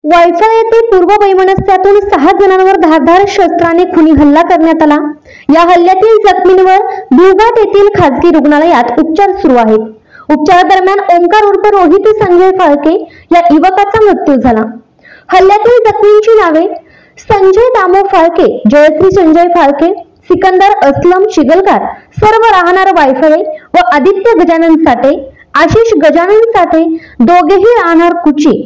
वायफळ येथे पूर्व वैमनस्यातून 6 जणांवर धारदार शस्त्राने खुनी हल्ला करण्यात आला। या हल्ल्यातील जखमींवर भिवघाट येथील खासगी रुग्णालयात उपचार सुरू आहेत। उपचारादरम्यान ओंकार उर्फ रोहित संजय फाळके या युवकाचा मृत्यू झाला। हल्ल्यातील जखमींची नावे संजय दामो फाळके, जयश्री संजय फाळके, सिकंदर असलम शिगलगार, सर्व राहणार वायफळे व आदित्य गजानन साठे, आशिष गजानन साठे, दोघेही राहणार कुची।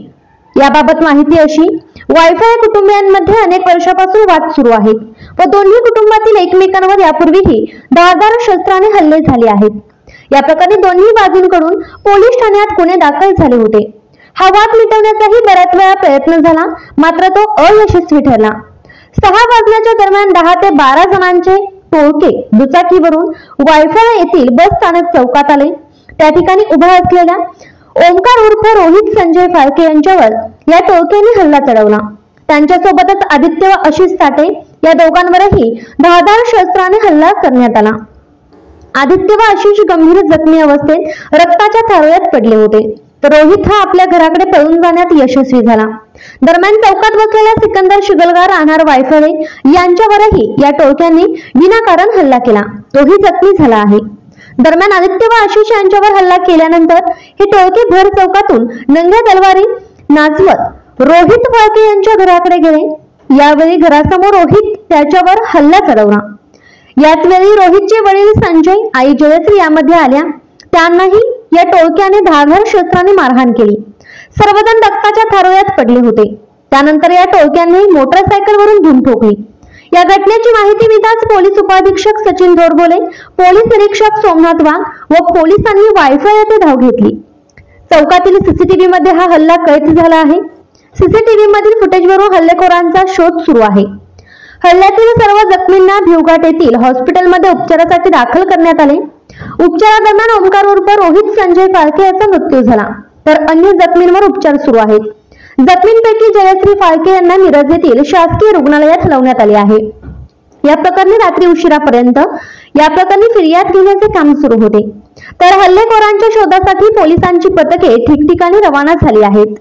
याबाबत माहिती अशी, वायफळ कुटुंबियांमध्ये अनेक वर्षापासून वाद सुरू आहेत व दोन्ही कुटुंबातील एकमेकांवर यापूर्वीही धारदार शस्त्राने हल्ले झाले आहेत। या प्रकरणी दोन्ही बाजूंकडून पोलीस ठाण्यात गुन्हे दाखल झाले होते। हा वाद मिटवण्याचाही बऱ्याच वेळा प्रयत्न झाला, मात्र तो अयशस्वी ठरला। 6 वाजण्याच्या दरम्यान 10 ते 12 जणांचे टोळके दुचाकीवरून वायफळ येथील बस स्थानक चौकात आले। त्या ठिकाणी उभा असलेल्या ओंकार उर्फ रोहित संजय फाळके यांच्यावर या टोळक्यांनी हल्ला चढवला। त्यांच्यासोबतच आदित्य व आशिष साठे या दोघांवरही धारदार शस्त्राने हल्ला करण्यात आला। आदित्य व आशिष गंभीर जखमी अवस्थेत रक्ताच्या थारोळ्यात पडले होते, तर रोहित हा आपल्या घराकडे पळून जाण्यात यशस्वी झाला। दरम्यान चौकात बसलेल्या सिकंदर शिगलगार राहणार वायफळे यांच्यावरही या टोळक्यांनी विनाकारण हल्ला केला, तोही जखमी झाला आहे। दरम्यान आदित्य व आशिष यांच्यावर हल्ला केल्यानंतर हे टोळके भर चौकातून नंग्या तलवारी नाचवत रोहित फाळके यांच्या घराकडे गेले। यावेळी घरासमोर रोहित त्याच्यावर हल्ला चढवला। याच वेळी रोहितचे वडील संजय, आई जयश्री यामध्ये आल्या। त्यांनाही या टोळक्याने धारदार शस्त्राने मारहाण केली। सर्वजण रक्ताच्या थारोळ्यात पडले होते। त्यानंतर या टोळक्यांनी मोटरसायकलवरून धूम ठोकली। या घटनेची माहिती मिळताच पोलीस उपाधीक्षक सचिन धोरबोले, पोलीस निरीक्षक सोमनाथ वाघ व पोलिसांनी वायफळ येथे धाव घेतली। चौकातील सीसीटीव्ही मध्ये हा हल्ला कैद झाला आहे। सीसीटीव्ही मधील फुटेजवरून हल्लेखोरांचा शोध सुरू आहे। हल्ल्यातील सर्व जखमींना भिवघाट येथील हॉस्पिटलमध्ये उपचारासाठी दाखल करण्यात आले। उपचारादरम्यान ओंकार उर्फ रोहित संजय फाळके याचा मृत्यू झाला, तर अन्य जखमींवर उपचार सुरू आहेत। जखमींपैकी जयश्री फाळके यांना मिरज येथील शासकीय रुग्णालयात हलवण्यात आले आहे। या प्रकरणी रात्री उशिरापर्यंत या प्रकरणी फिर्याद घेण्याचे काम सुरू होते, तर हल्लेखोरांच्या शोधासाठी पोलिसांची पथके ठिकठिकाणी रवाना झाली आहेत।